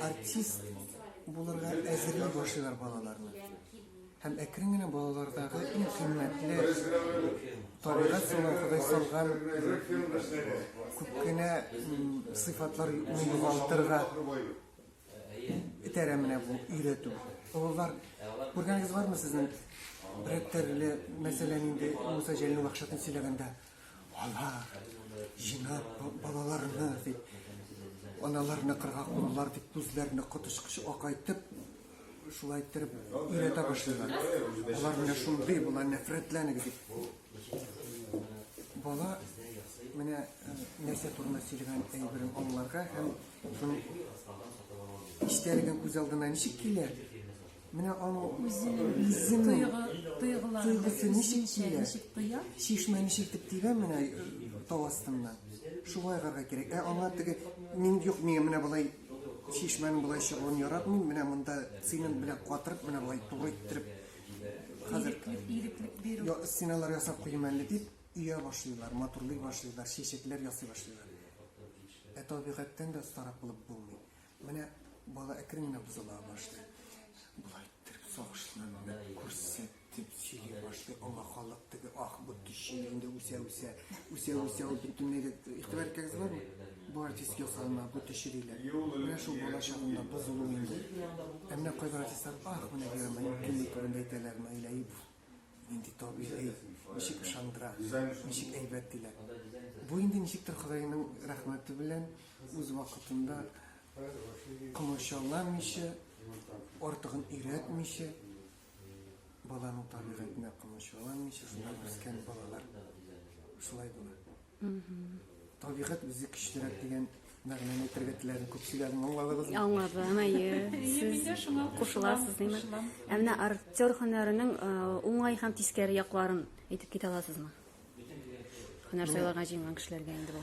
артист булырга әзерли башлыйлар балаларны. Һәм әкрен генә балалардагы иң кыйммәтле табигать салган, Ходай салган күп кенә сыйфатлар югалтырга итәрә менә бу өйрәтү. Олар күргәнегез бармы сезнең бирәктәрле мәсәлән инде Муса Җәлил Вахшатын сөйләгәндә алар җинап балаларны дип аналарны кырга куллар дип күзләрне котышкыч акайтып шулай иттереп өйрәтә башлыйлар. Алар менә шундый була нәфрәтләнегез дип. Бала менә нәрсә турында сөйләгән әйберен аңларга һәм шуның иштәлегән күз алдына ничек килә? Менә аның үзенең тойгысы ничек килә? Шишмә ничек тибә менә тау астыннан. Шулай гарга кирәк. Аңа теге мин юк, мин менә булай шишмәнең булай чыгуын яратмыйм. Менә монда цемент белән катырып, менә булай туры иттереп хәзер иреклек бирү. Я стеналар ясап куйман әле дип өйә башлыйлар, матурлый башлыйлар, чәчәкләр ясый башлыйлар. Табигатьтән дә старап булып булмый. Менә бала әкрен генә бузыла башлый. Булай иттереп сагышланып күрсәтеп сөйли башлый. Аңа халык теге ах бу төшү инде үсә бөтенләй игътибар итәгез бармы? Бу артист ясалма бу төшүләр. Менә шул бала чагында бузылу инде. Әмма кайбер артистлар ах менә гөрмәй кемне күргәндә әйтәләрме әйләйп инде табигый ничек шандыра, ничек әйбәт диләр. Бу инде ничектер Худайның рәхмәте белән үз вакытында комачауламыйча, артыгын өйрәтмичә, баланың табигатына комачауламыйча, шулай үскән балалар шулай була. Табигать үзе көчлерәк дигән мәгънәне әйтергә теләдем, күп сөйләдем, аңладыгызмы? Аңладым, сез кушыласыз, димме? Менә актер һөнәренең уңай һәм тискәре якларын әйтеп китә аласызмы? Һөнәр сайларга җиңгән кешеләргә инде бу.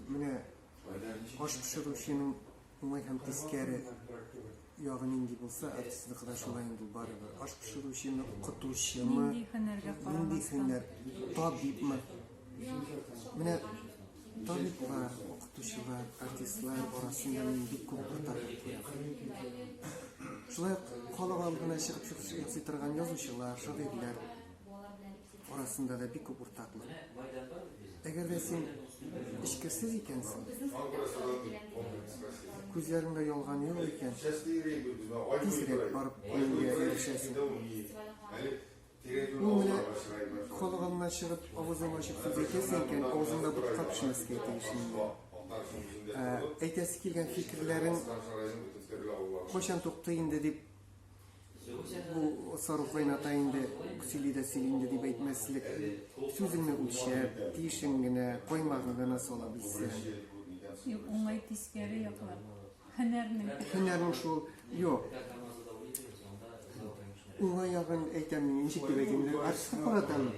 Менә аш пешерүченең уңай һәм тискәре ягы нинди булса, артистлыкта шулай инде барыбер. Аш пешерүчене, укытучымы, нинди һөнәр, табибмы? Менә табиблар, укытучылар, артистлар арасында бик күп уртаклык күрәм. Шулай халык алдына чыгып ясый торган язучылар, шагыйрьләр арасында да бик күп уртаклык. Әгәр дә син эчкерсез икәнсең, күзләреңдә ялган юк икән, тизрәк барып күңелгә ирешәсең. Менә халык алдына чыгып, авызын ачып сүз әйтәсең икән, авызыңда бутка пешмәскә тиеш. Әйтәсе килгән фикерләрең кайчан тукты инде дип бу сарык кайната инде сөйли инде дип әйтмәслек. Сүзеңне үлчәп, тиешен генә, каймагын гына сала белсәң. Уңай тискәре яклар. Һөнәрнең шул юк. Уңай ягын әйтәм, ничек дип әйтим? Артистка каратам.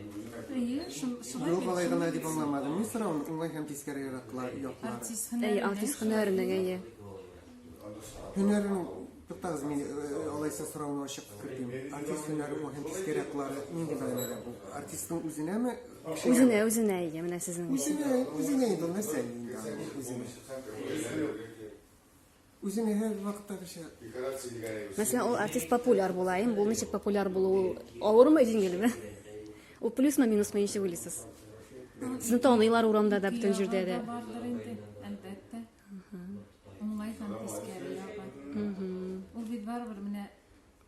Юк, алай гына дип аңламадым. Мин сорауым, уңай һәм тискәре яклар. Артист һөнәренең әйе. Һөнәрнең туктагыз, мин алайса сорауны ачык кертим. Артист һөнәре һәм тискәре яклары нинди мәгънәдә бу? Артистның үзенәме? Үзенә, менә сезнең. Үзенә инде нәрсә инде үзенә һәр вакытта кеше. Мәсәлән, ул артист популяр була, бу ничек популяр булу авырмы, җиңелме? Ул плюсмы, минусмы ничек уйлыйсыз? Сезне таныйлар урамда да, бүтән җирдә дә. Бардыр инде, әлбәттә. Уңай һәм тискәре ягы. Ул бит барыбер менә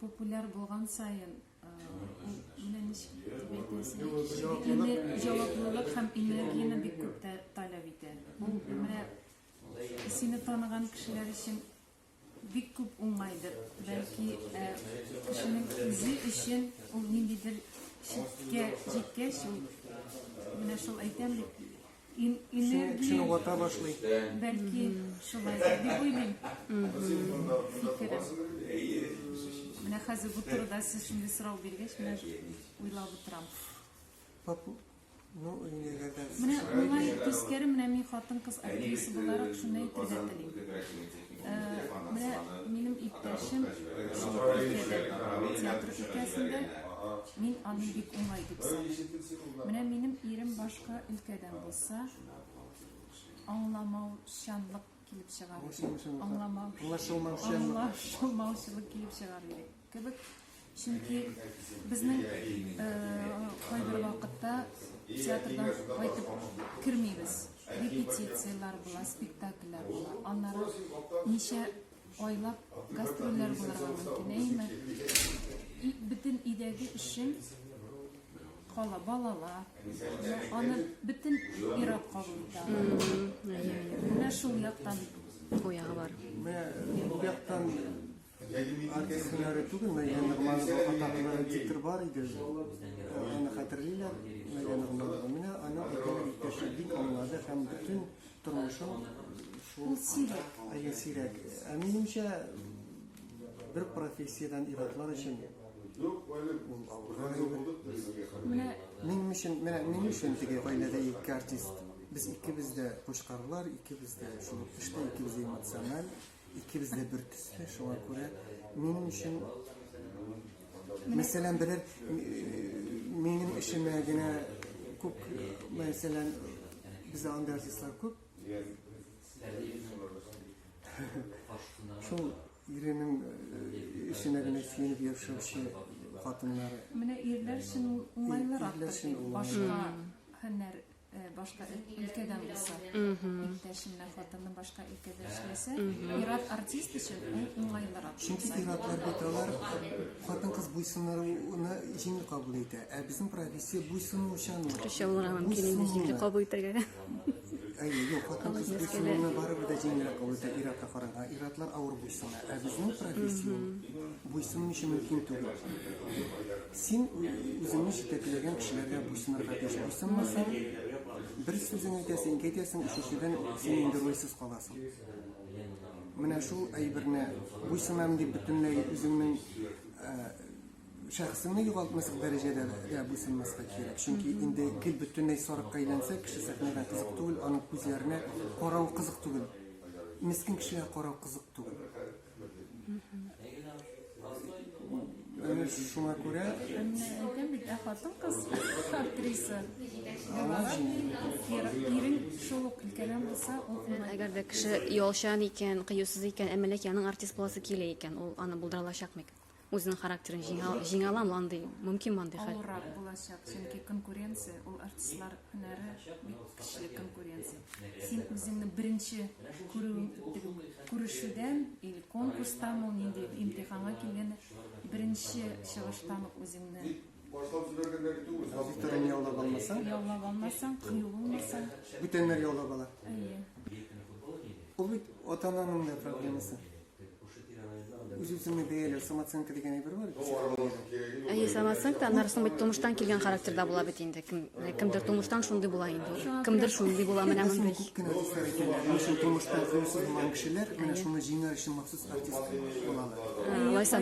популяр булган саен, менә ничек дип әйтәсең? Җаваплылык һәм энергияне бик күп таләп итә. Менә сине таныган кешеләр өчен бик күп уңайдыр. Бәлки кешенең үзе өчен ул ниндидер читкә җиткәч, менә шул әйтәм дип энергия вата башлый. Бәлки шулай дип уйлыйм. Фикерем. Менә хәзер бу турыда сез шундый сорау биргәч, менә уйлап утырам. Менә уңай тискәре, менә мин хатын-кыз актриса буларак шуны әйтергә телим. Менә минем иптәшем театр өлкәсендә мин аны бик уңай дип саныйм. Менә минем ирем башка өлкәдән булса, аңламаучанлык килеп чыгар. Аңлашылмаучанлык. Аңлашылмаучылык килеп чыгар иде. Кебек, чөнки безнең кайбер вакытта театрдан кайтып кирмибез. Репетициялар була, спектакльләр була. Аннары ничә айлап гастрольләр булырга мөмкин, әйме? Бөтен идәге эшен кала балалар. Аны бөтен ират кабул итә. Менә шул яктан Уягы бар. Бу яктан артистлары түгел, нормаль атаклы диктор бар иде. Аны хәтерлиләр, менә аны иптәшләр бик аңлады һәм бөтен тормышын ул сирәк. сирәк. Минемчә, бер профессиядан иратлар өчен Минем өчен теге гаиләдә ике артист. Без икебез дә кушкарлар, икебез дә шул эштә, икебез дә эмоциональ, икебез дә бер төсле. Шуңа күрә минем өчен мәсәлән берәр минем эшемә генә күп, мәсәлән бездә андый артистлар күп. Шул иренең эшенә генә сөенеп яшәүче хатыннар. Менә ирләр өчен уңайлырак. Башка һөнәр, башка өлкәдән булса, иптәшемне хатыны башка өлкәдә эшләсә, ират артист өчен уңайлырак. Чөнки иратлар бит алар хатын-кыз буйсынуны җиңел кабул итә. Ә безнең профессия буйсынучан. Төшә булырга мөмкин инде җиңел кабул итәргә. Юк, хатын-кыз буйсынуны барыбер дә җиңел кабул итә иратка карага. Иратлар авыр буйсына. Ә безнең профессия буйсыну өчен мөмкин түгел. Син үзеңне җитәкләгән кешеләргә буйсынырга тиеш. Буйсынмасаң, бер сүзен әйтәсең, әйтәсең, өченчедән син инде рольсез каласың. Менә шул әйберне буйсынам дип бөтенләй үзеңнең шәхсеңне югалтмаслык дәрәҗәдә буйсынмаска кирәк. Чөнки инде гел бөтенләй сарыкка әйләнсә, кеше сәхнәдә кызык түгел, аның күзләренә карау кызык түгел. Мискин кешегә карау кызык түгел. Шуңа күрә хатын-кыз актриса ирең шул ук өлкәдән булса, Әгәр дә кеше ялчан икән, кыюсыз икән, әмма ләкин аның артист буласы килә икән, ул аны булдыра алачакмы? Үзенең характерын җиңә аламы андый? Мөмкинме андый хәл? авыррак булачак, чөнки конкуренция, ул артистлар һөнәре бик көчле конкуренция. Син үзеңне беренче күрешүдән или конкурстан ул нинди имтиханга килгәндә беренче чыгыштан ук үзеңне аудиторияны яулап алмасаң, кыю булмасаң, бүтәннәр яулап ала. Ул бит ата-ананың да проблемасы. Үзеңне бәяләү, самооценка дигән әйбер бар. Самооценка аннарсын бит тумыштан килгән характерда була бит инде. Кемдер тумыштан шундый була инде. Кемдер шундый була, менә мондай. Тумыштан кыюсыз булган кешеләр менә шуны җиңәр өчен махсус артист булалар. Лайсан.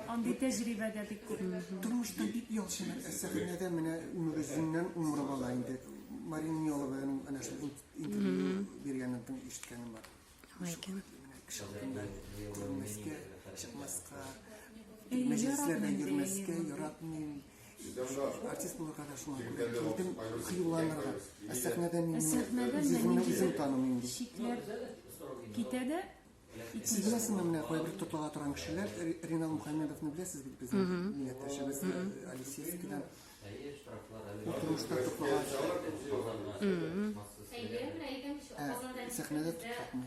Андый тәҗрибәдә бик күп. Тормышта бик ялчылар. Сәхнәдә менә үмрезеннән умыр бала инде. Марина Ялованың ана шул интервью биргәнен ишеткәнем бар. Күрмәскә, чыкмаска, мәҗлесләрдә йөрмәскә яратмыйм. Артист булырга да шуңа күрә килдем кыюланырга. Сәхнәдә мин үзем танымыйм. Шикләр китә дә Сез беләсезме, менә кайбер тотлыга торган кешеләр, Ринал Мөхәммәдовны беләсез бит безнең милләттәшебез Алисевскийдан. Тормышта тотлыга. Сәхнәдә тотлыкмы?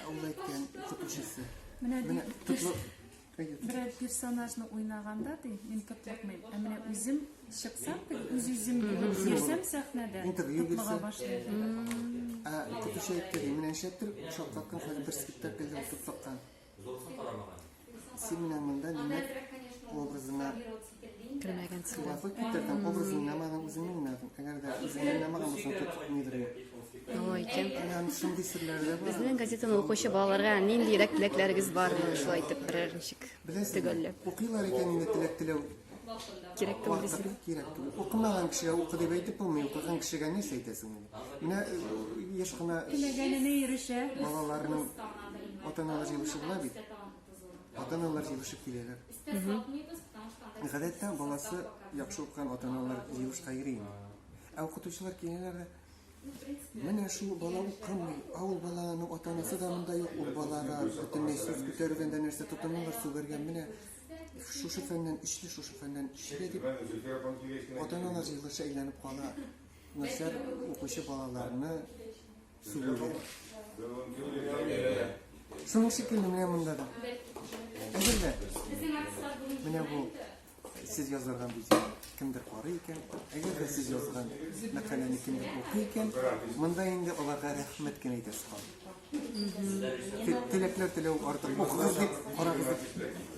Ул әйткән көтүчесе. Менә бер персонажны уйнаганда мин тотлыкмыйм. Ә менә үзем чыксам, үзем йөрсәм сәхнәдә тотлыга башлыйм. Көтүче әйтте, менә шәттер шаккан хәзер бер спектакльдә тотлыккан. Син менә монда нимә образына Кирмәгән сыйлафы китердем, образын намаган үзеңнең намаган. Әгәр дә үзеңнең намаган булса, тотлыкмыйдыр. Ой, икән. Аны шундый серләрдә бар. Безнең газетаны укучы балаларга ниндирәк теләкләрегез бар, шулай итеп берәр ничек төгәлләп. Укыйлар икән инде теләк теләү. Кирәк түгел дисез. Кирәк түгел. Укымаган кешегә укы дип әйтеп булмый, укыган кешегә нәрсә әйтәсең инде? Менә яшь кына Теләгәненә ирешә. балаларның ата-аналар җыелышы була бит. Ата-аналар җыелышып киләләр. Гадәттә баласы яхшы укыган ата-аналар җыелышка йөри. Ә укытучылар киләләр дә Менә шул бала укымый, ул баланың ата-анасы да монда юк, ул балага бөтенләй сүз күтәргәндә нәрсә тотыналар сүгәргән менә шушы фәннән эшле, шушы фәннән эшле дип ата-аналар җыелышы әйләнеп кала. Нәрсә укучы балаларны сүгәләр. Шуның шикелле менә монда да. Әгәр менә бу siz yazılgan bir kimdir karı iken, eğer de siz yazılgan makaleni kimdir oku iken, bunda indi olarga rahmet gene ederiz. Tilekler artık okuyuz deyip, karagız deyip